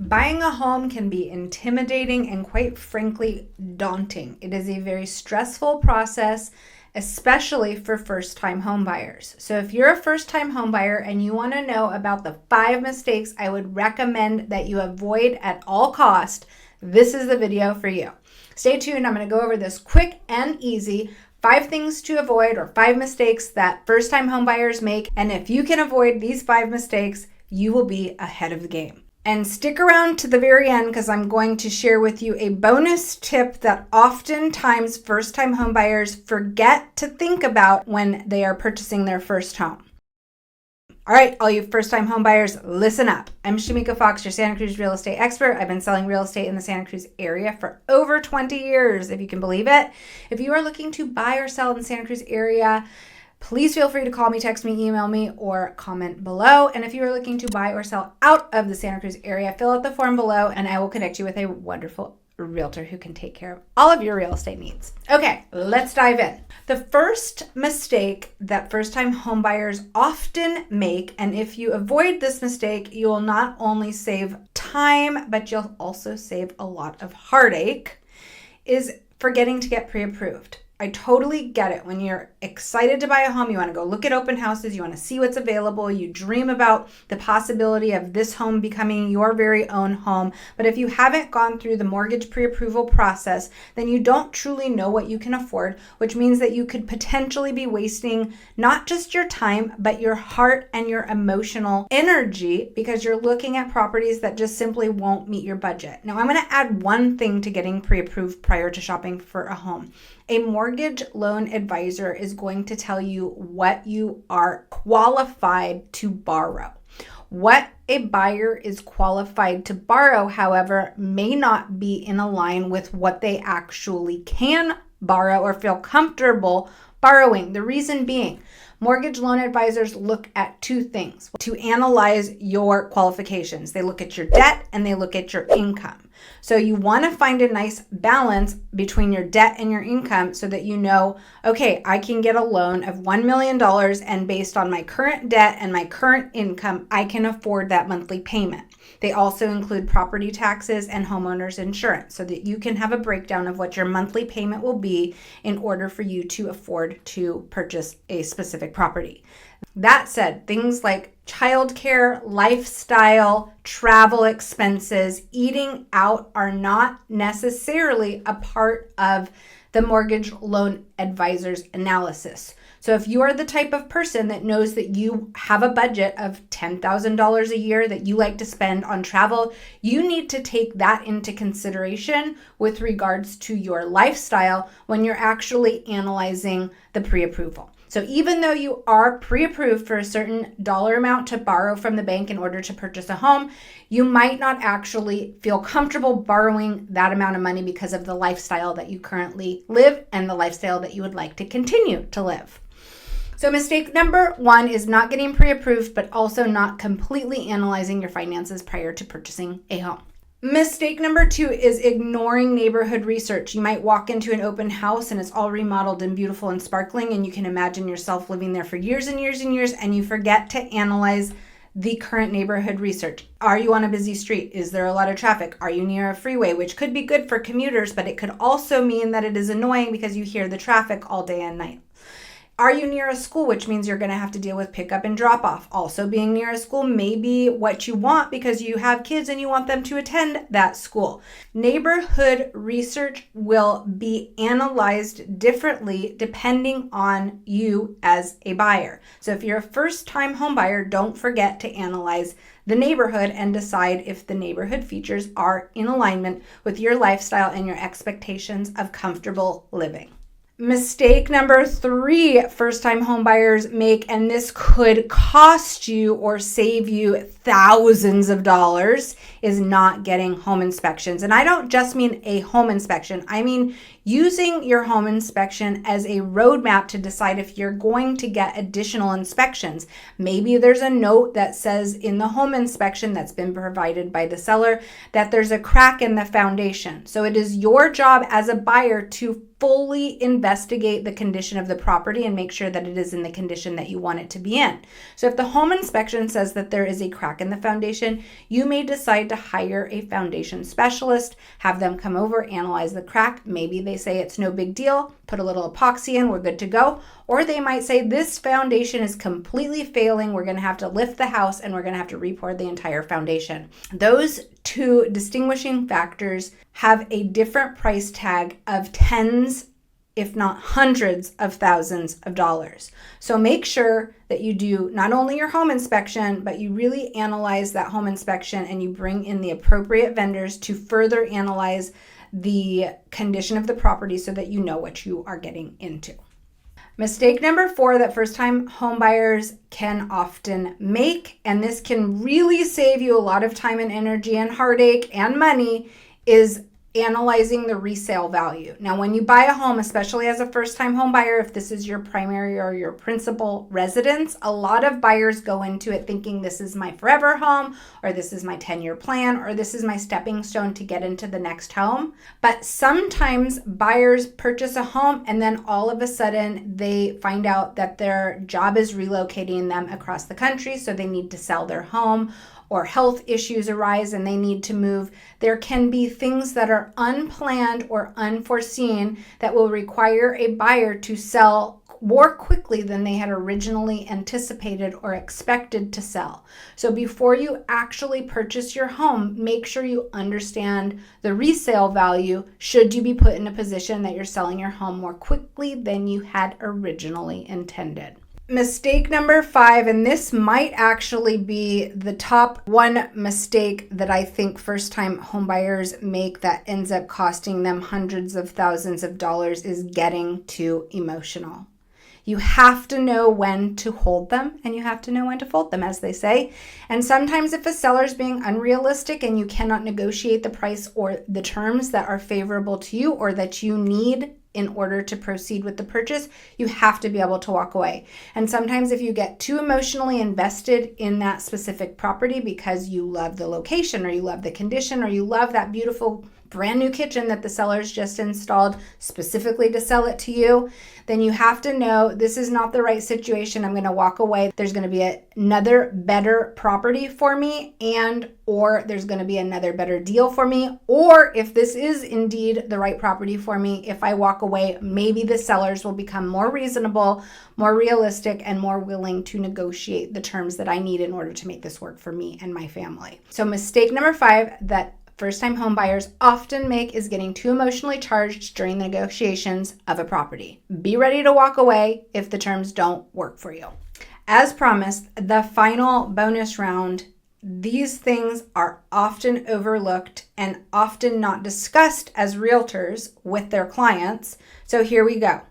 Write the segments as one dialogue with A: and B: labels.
A: Buying a home can be intimidating and quite frankly daunting. It is a very stressful process, especially for first-time home buyers. So if you're a first-time home buyer and you want to know about the 5 mistakes I would recommend that you avoid at all cost, this is the video for you. Stay tuned. I'm going to go over this quick and easy 5 things to avoid or 5 mistakes that first-time home buyers make. And if you can avoid these 5 mistakes, you will be ahead of the game. And stick around to the very end because I'm going to share with you a bonus tip that oftentimes first-time home buyers forget to think about when they are purchasing their first home. All right, all you first-time home buyers, listen up. I'm Shemeika Fox, your Santa Cruz real estate expert. I've been selling real estate in the Santa Cruz area for over 20 years, if you can believe it. If you are looking to buy or sell in the Santa Cruz area, please feel free to call me, text me, email me, or comment below. And if you are looking to buy or sell out of the Santa Cruz area, fill out the form below and I will connect you with a wonderful realtor who can take care of all of your real estate needs. Okay, let's dive in. The first mistake that first-time home buyers often make, and if you avoid this mistake, you will not only save time, but you'll also save a lot of heartache, is forgetting to get pre-approved. I totally get it. When you're excited to buy a home, you want to go look at open houses, you want to see what's available, you dream about the possibility of this home becoming your very own home. But if you haven't gone through the mortgage pre-approval process, then you don't truly know what you can afford, which means that you could potentially be wasting not just your time, but your heart and your emotional energy because you're looking at properties that just simply won't meet your budget. Now, I'm going to add one thing to getting pre-approved prior to shopping for a home. A mortgage loan advisor is going to tell you what you are qualified to borrow. What a buyer is qualified to borrow, however, may not be in line with what they actually can borrow or feel comfortable borrowing. The reason being, mortgage loan advisors look at 2 things to analyze your qualifications. They look at your debt and they look at your income. So you want to find a nice balance between your debt and your income so that you know, okay, I can get a loan of $1 million and based on my current debt and my current income, I can afford that monthly payment. They also include property taxes and homeowners insurance so that you can have a breakdown of what your monthly payment will be in order for you to afford to purchase a specific property. That said, things like childcare, lifestyle, travel expenses, eating out are not necessarily a part of the mortgage loan advisor's analysis. So if you are the type of person that knows that you have a budget of $10,000 a year that you like to spend on travel, you need to take that into consideration with regards to your lifestyle when you're actually analyzing the pre-approval. So even though you are pre-approved for a certain dollar amount to borrow from the bank in order to purchase a home, you might not actually feel comfortable borrowing that amount of money because of the lifestyle that you currently live and the lifestyle that you would like to continue to live. So mistake number 1 is not getting pre-approved, but also not completely analyzing your finances prior to purchasing a home. Mistake number 2 is ignoring neighborhood research. You might walk into an open house and it's all remodeled and beautiful and sparkling, and you can imagine yourself living there for years and years and years, and you forget to analyze the current neighborhood research. Are you on a busy street? Is there a lot of traffic? Are you near a freeway, which could be good for commuters, but it could also mean that it is annoying because you hear the traffic all day and night. Are you near a school, which means you're going to have to deal with pickup and drop off? Also, being near a school may be what you want because you have kids and you want them to attend that school. Neighborhood research will be analyzed differently depending on you as a buyer. So if you're a first-time home buyer, don't forget to analyze the neighborhood and decide if the neighborhood features are in alignment with your lifestyle and your expectations of comfortable living. Mistake number 3 first-time home buyers make, and this could cost you or save you thousands of dollars, is not getting home inspections. And I don't just mean a home inspection. I mean using your home inspection as a roadmap to decide if you're going to get additional inspections. Maybe there's a note that says in the home inspection that's been provided by the seller that there's a crack in the foundation. So it is your job as a buyer to fully investigate the condition of the property and make sure that it is in the condition that you want it to be in. So if the home inspection says that there is a crack crack in the foundation, you may decide to hire a foundation specialist, have them come over, analyze the crack. Maybe they say it's no big deal, put a little epoxy in, we're good to go. Or they might say this foundation is completely failing, we're going to have to lift the house and we're going to have to re-pour the entire foundation. Those two distinguishing factors have a different price tag of tens, if not hundreds of thousands of dollars. So make sure that you do not only your home inspection, but you really analyze that home inspection and you bring in the appropriate vendors to further analyze the condition of the property so that you know what you are getting into. Mistake number 4 that first-time homebuyers can often make, and this can really save you a lot of time and energy and heartache and money, is analyzing the resale value. Now, when you buy a home, especially as a first-time home buyer, if this is your primary or your principal residence, a lot of buyers go into it thinking this is my forever home, or this is my 10-year plan, or this is my stepping stone to get into the next home. But sometimes buyers purchase a home and then all of a sudden they find out that their job is relocating them across the country, so they need to sell their home, or health issues arise and they need to move. There can be things that are unplanned or unforeseen that will require a buyer to sell more quickly than they had originally anticipated or expected to sell. So before you actually purchase your home, make sure you understand the resale value should you be put in a position that you're selling your home more quickly than you had originally intended. Mistake number 5, and this might actually be the top one mistake that I think first-time homebuyers make that ends up costing them hundreds of thousands of dollars, is getting too emotional. You have to know when to hold them and you have to know when to fold them, as they say. And sometimes if a seller's being unrealistic and you cannot negotiate the price or the terms that are favorable to you or that you need in order to proceed with the purchase, you have to be able to walk away. And sometimes if you get too emotionally invested in that specific property because you love the location or you love the condition or you love that beautiful brand new kitchen that the seller's just installed specifically to sell it to you, then you have to know this is not the right situation. I'm going to walk away. There's going to be another better property for me, and or there's going to be another better deal for me. Or if this is indeed the right property for me, if I walk away, maybe the sellers will become more reasonable, more realistic, and more willing to negotiate the terms that I need in order to make this work for me and my family. So mistake number 5 that first-time home buyers often make is getting too emotionally charged during the negotiations of a property. Be ready to walk away if the terms don't work for you. As promised, the final bonus round, these things are often overlooked and often not discussed as realtors with their clients. So here we go.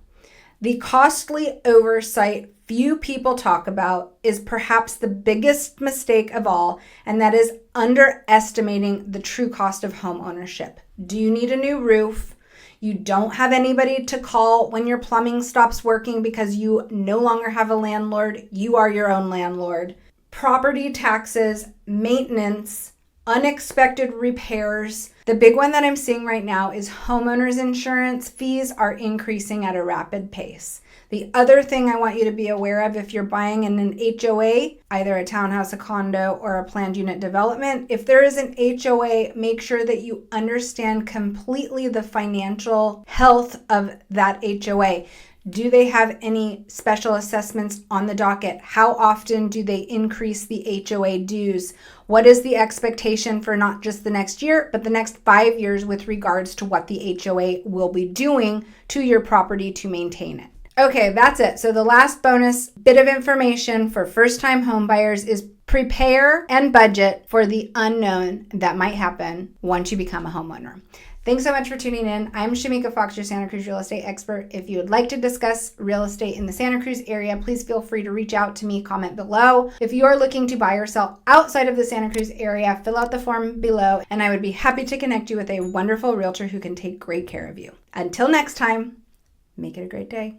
A: The costly oversight few people talk about is perhaps the biggest mistake of all, and that is underestimating the true cost of home ownership. Do you need a new roof? You don't have anybody to call when your plumbing stops working because you no longer have a landlord. You are your own landlord. Property taxes, maintenance, unexpected repairs. The big one that I'm seeing right now is homeowners insurance fees are increasing at a rapid pace. The other thing I want you to be aware of if you're buying in an HOA, either a townhouse, a condo, or a planned unit development, if there is an HOA, make sure that you understand completely the financial health of that HOA. Do they have any special assessments on the docket? How often do they increase the HOA dues? What is the expectation for not just the next year, but the next 5 years with regards to what the HOA will be doing to your property to maintain it? Okay, that's it. So the last bonus bit of information for first-time homebuyers is prepare and budget for the unknown that might happen once you become a homeowner. Thanks so much for tuning in. I'm Shemeika Fox, your Santa Cruz real estate expert. If you would like to discuss real estate in the Santa Cruz area, please feel free to reach out to me, comment below. If you are looking to buy or sell outside of the Santa Cruz area, fill out the form below, and I would be happy to connect you with a wonderful realtor who can take great care of you. Until next time, make it a great day.